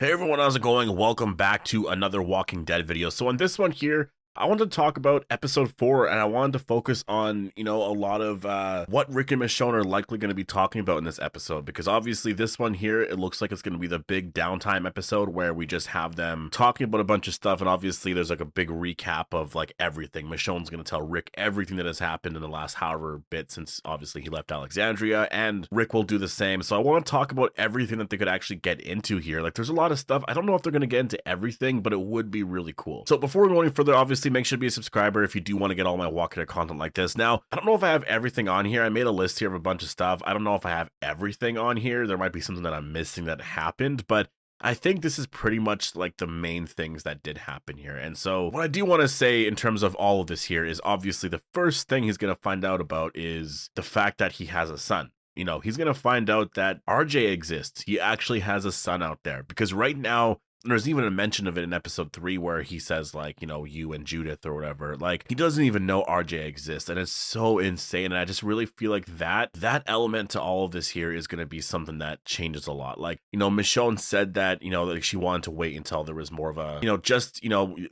Hey everyone, how's it going? Welcome back to another Walking Dead video. So on this one here, I wanted to talk about episode 4 and I wanted to focus on, a lot of what Rick and Michonne are likely going to be talking about in this episode, because obviously this one here, it looks like it's going to be the big downtime episode where we just have them talking about a bunch of stuff, and obviously there's like a big recap of like everything. Michonne's going to tell Rick everything that has happened in the last however bit since obviously he left Alexandria, and Rick will do the same. So I want to talk about everything that they could actually get into here. Like there's a lot of stuff. I don't know if they're going to get into everything, but it would be really cool. So before we go any further, obviously make sure to be a subscriber if you do want to get all my Walking Dead content like this. Now, I don't know if I have everything on here. I made a list here of a bunch of stuff. I don't know if I have everything on here. There might be something that I'm missing that happened, but I think this is pretty much like the main things that did happen here. And so what I do want to say in terms of all of this here is obviously the first thing he's going to find out about is the fact that he has a son. He's going to find out that RJ exists. He actually has a son out there, because right now, there's even a mention of it in episode 3 where he says like, you and Judith or whatever. Like he doesn't even know RJ exists, and it's so insane. And I just really feel like that element to all of this here is going to be something that changes a lot. Like, Michonne said that, like she wanted to wait until there was more of a,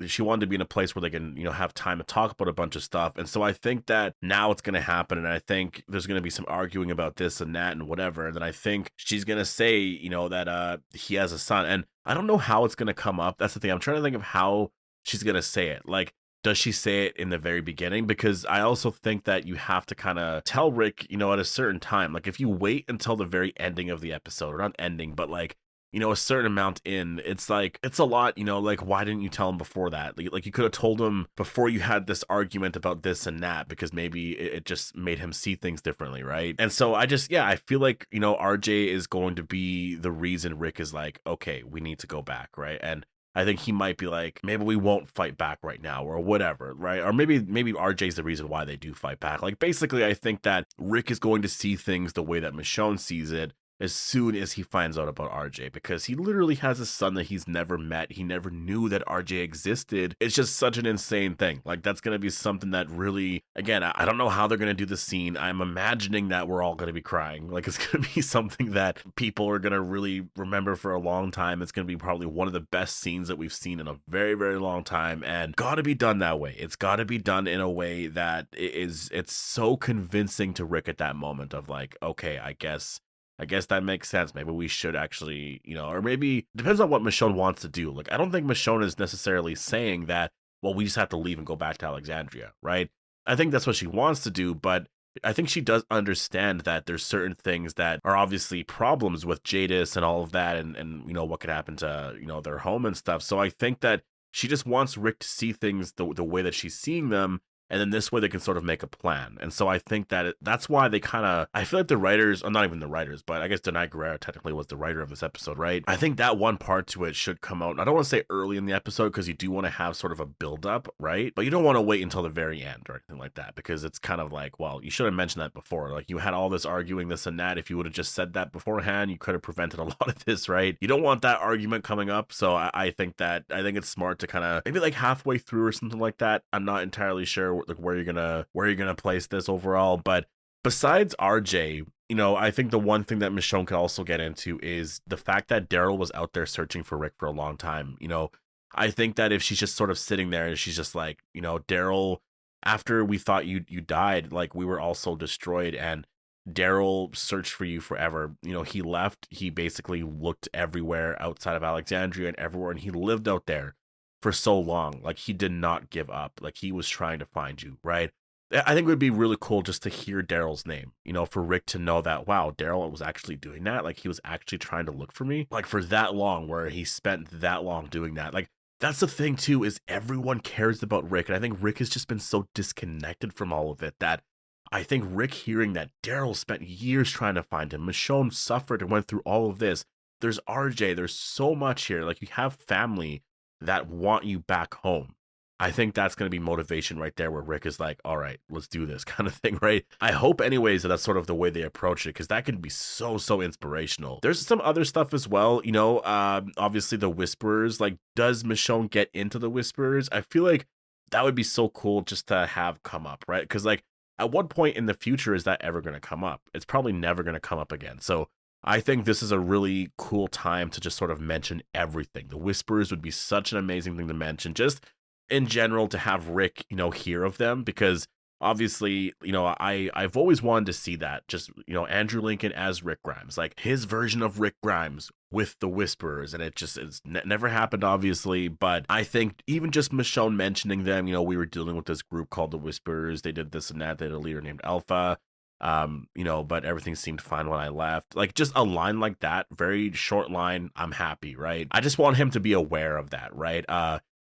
she wanted to be in a place where they can, have time to talk about a bunch of stuff. And so I think that now it's going to happen. And I think there's going to be some arguing about this and that and whatever. And then I think she's going to say, that he has a son. And I don't know how it's going to come up. That's the thing. I'm trying to think of how she's going to say it. Like, does she say it in the very beginning? Because I also think that you have to kind of tell Rick, at a certain time. Like, if you wait until the very ending of the episode, or not ending, but like, a certain amount in, it's like, it's a lot, like, why didn't you tell him before that? Like you could have told him before you had this argument about this and that, because maybe it just made him see things differently, right? And so I feel like, RJ is going to be the reason Rick is like, okay, we need to go back, right? And I think he might be like, maybe we won't fight back right now or whatever, right? Or maybe RJ's the reason why they do fight back. Like, basically, I think that Rick is going to see things the way that Michonne sees it as soon as he finds out about RJ, because he literally has a son that he's never met. He never knew that RJ existed. It's just such an insane thing. Like, that's going to be something that really, again, I don't know how they're going to do the scene. I'm imagining that we're all going to be crying. Like, it's going to be something that people are going to really remember for a long time. It's going to be probably one of the best scenes that we've seen in a very, very long time, and got to be done that way. It's got to be done in a way that it's so convincing to Rick at that moment of like, okay, I guess that makes sense. Maybe we should actually, or maybe depends on what Michonne wants to do. Like, I don't think Michonne is necessarily saying that, well, we just have to leave and go back to Alexandria, right? I think that's what she wants to do, but I think she does understand that there's certain things that are obviously problems with Jadis and all of that, and what could happen to, their home and stuff. So I think that she just wants Rick to see things the way that she's seeing them, and then this way they can sort of make a plan. And so I think that that's why they kind of, I feel like the writers, or not even the writers, but I guess Denai Guerrero technically was the writer of this episode, right? I think that one part to it should come out. I don't want to say early in the episode, because you do want to have sort of a build up, right? But you don't want to wait until the very end or anything like that, because it's kind of like, well, you should have mentioned that before. Like, you had all this arguing this and that. If you would have just said that beforehand, you could have prevented a lot of this, right? You don't want that argument coming up. So I think it's smart to kind of maybe like halfway through or something like that. I'm not entirely sure like where you're gonna place this overall, but besides RJ, I think the one thing that Michonne could also get into is the fact that Daryl was out there searching for Rick for a long time. I think that if she's just sort of sitting there and she's just like, Daryl, after we thought you died, like we were also destroyed, and Daryl searched for you forever. He left. He basically looked everywhere outside of Alexandria and everywhere, and he lived out there for so long. Like, he did not give up. Like, he was trying to find you, right? I think it would be really cool just to hear Daryl's name, for Rick to know that, wow, Daryl was actually doing that. Like, he was actually trying to look for me, like, for that long, where he spent that long doing that. Like, that's the thing too, is everyone cares about Rick. And I think Rick has just been so disconnected from all of it that I think Rick hearing that Daryl spent years trying to find him, Michonne suffered and went through all of this. There's RJ, there's so much here. Like, you have family that want you back home. I think that's going to be motivation right there, where Rick is like, all right, let's do this kind of thing, right? I hope anyways that that's sort of the way they approach it, because that could be so inspirational. There's some other stuff as well, obviously the Whisperers. Like, does Michonne get into the Whisperers? I feel like that would be so cool just to have come up, right? Because like, at what point in the future is that ever going to come up? It's probably never going to come up again. So I think this is a really cool time to just sort of mention everything. The Whispers would be such an amazing thing to mention, just in general to have Rick, hear of them because obviously, I've always wanted to see that. Just, Andrew Lincoln as Rick Grimes, like his version of Rick Grimes with the Whisperers, and it's never happened obviously, but I think even just Michonne mentioning them, we were dealing with this group called the Whisperers. They did this and that. They had a leader named Alpha. But everything seemed fine when I left. Like just a line like that, very short line, I'm happy, right? I just want him to be aware of that, right?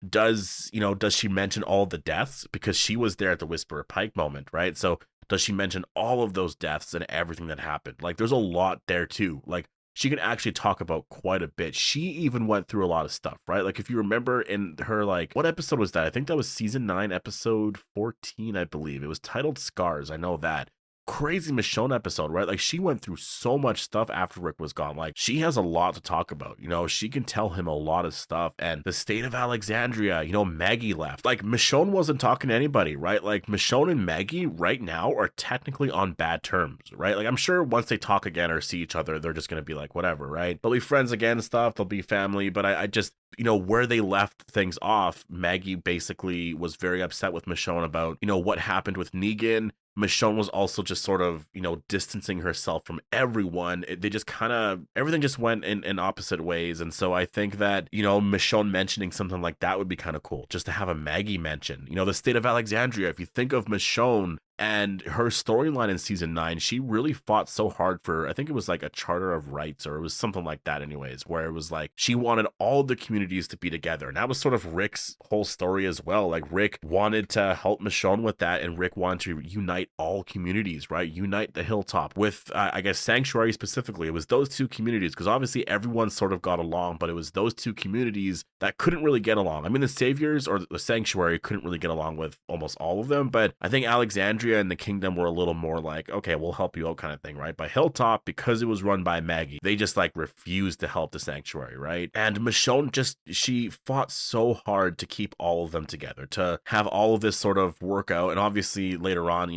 Does she mention all the deaths? Because she was there at the Whisperer Pike moment, right? So does she mention all of those deaths and everything that happened? Like there's a lot there too. Like she can actually talk about quite a bit. She even went through a lot of stuff, right? Like if you remember in her, like, what episode was that? I think that was season 9, episode 14, I believe. It was titled Scars. I know that. Crazy Michonne episode, right? Like she went through so much stuff after Rick was gone. Like she has a lot to talk about. She can tell him a lot of stuff. And the state of Alexandria, Maggie left. Like Michonne wasn't talking to anybody, right? Like Michonne and Maggie right now are technically on bad terms, right? Like I'm sure once they talk again or see each other, they're just gonna be like whatever, right? They'll be friends again and stuff. They'll be family. But I just, where they left things off, Maggie basically was very upset with Michonne about, what happened with Negan. Michonne was also just sort of, distancing herself from everyone. They just kind of, everything just went in opposite ways. And so I think that, Michonne mentioning something like that would be kind of cool, just to have a Maggie mention, the state of Alexandria. If you think of Michonne and her storyline in season 9, she really fought so hard for, I think it was like a charter of rights, or it was something like that anyways, where it was like she wanted all the communities to be together. And that was sort of Rick's whole story as well. Like Rick wanted to help Michonne with that, and Rick wanted to unite all communities, right? Unite the Hilltop with, I guess, Sanctuary specifically. It was those two communities, because obviously everyone sort of got along, but it was those two communities that couldn't really get along. I mean, the Saviors or the Sanctuary couldn't really get along with almost all of them, but I think Alexandria and the Kingdom were a little more like, okay, we'll help you out kind of thing, right? But Hilltop, because it was run by Maggie, they just like refused to help the Sanctuary, right? And Michonne she fought so hard to keep all of them together, to have all of this sort of work out. And obviously later on,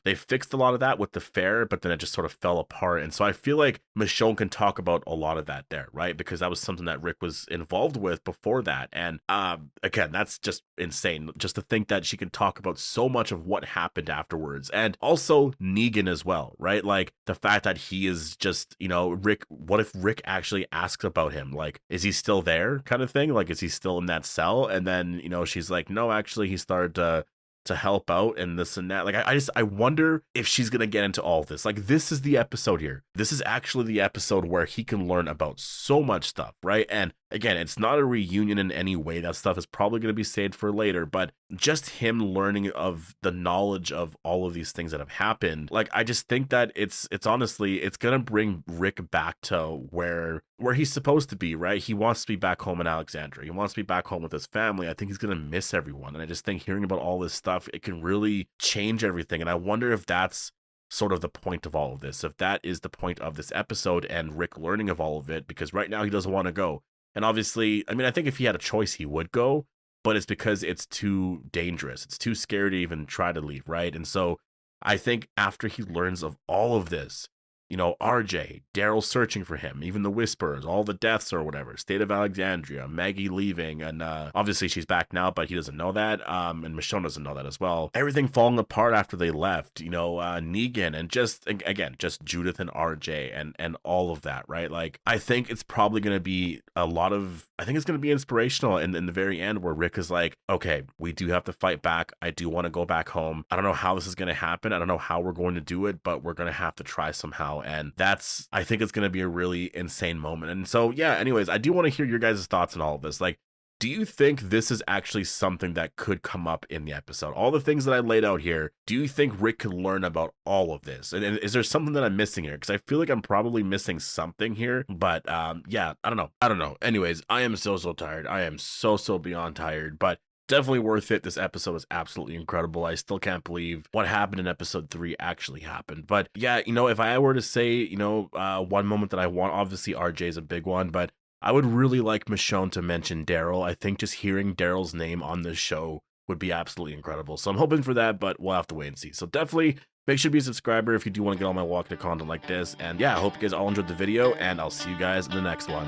they fixed a lot of that with the fair, but then it just sort of fell apart. And so I feel like Michonne can talk about a lot of that there, right? Because that was something that Rick was involved with before that. And again, that's just insane, just to think that she can talk about so much of what happened afterwards. And also Negan as well, right? Like the fact that he is just, Rick, what if Rick actually asks about him? Like, is he still there kind of thing? Like, is he still in that cell? And then, she's like, no, actually he started to help out and this and that. Like I wonder if she's gonna get into all of this. Like this is the episode here. This is actually the episode where he can learn about so much stuff, right? And again, it's not a reunion in any way. That stuff is probably going to be saved for later, but just him learning of the knowledge of all of these things that have happened. Like, I just think that it's honestly, it's going to bring Rick back to where he's supposed to be, right? He wants to be back home in Alexandria. He wants to be back home with his family. I think he's going to miss everyone. And I just think hearing about all this stuff, it can really change everything. And I wonder if that's sort of the point of all of this, if that is the point of this episode and Rick learning of all of it, because right now he doesn't want to go. And obviously, I mean, I think if he had a choice, he would go, but it's because it's too dangerous. It's too scary to even try to leave, right? And so I think after he learns of all of this, RJ, Daryl searching for him, even the Whispers, all the deaths or whatever, state of Alexandria, Maggie leaving, and obviously she's back now, but he doesn't know that, and Michonne doesn't know that as well. Everything falling apart after they left, Negan, and just, again, just Judith and RJ and all of that, right? Like, I think it's probably going to be I think it's going to be inspirational in the very end where Rick is like, okay, we do have to fight back. I do want to go back home. I don't know how this is going to happen. I don't know how we're going to do it, but we're going to have to try somehow. And I think it's going to be a really insane moment. And so, yeah, anyways, I do want to hear your guys' thoughts on all of this. Like, do you think this is actually something that could come up in the episode? All the things that I laid out here, do you think Rick could learn about all of this? And is there something that I'm missing here? Because I feel like I'm probably missing something here. But yeah, I don't know. Anyways, I am so tired. I am so beyond tired. But definitely worth it. This episode is absolutely incredible. I still can't believe what happened in episode 3 actually happened. But yeah, if I were to say, one moment that I want, obviously RJ is a big one, but I would really like Michonne to mention Daryl. I think just hearing Daryl's name on this show would be absolutely incredible. So I'm hoping for that, but we'll have to wait and see. So definitely Make sure to be a subscriber if you do want to get all my Walking Dead content like this. And yeah, I hope you guys all enjoyed the video, and I'll see you guys in the next one.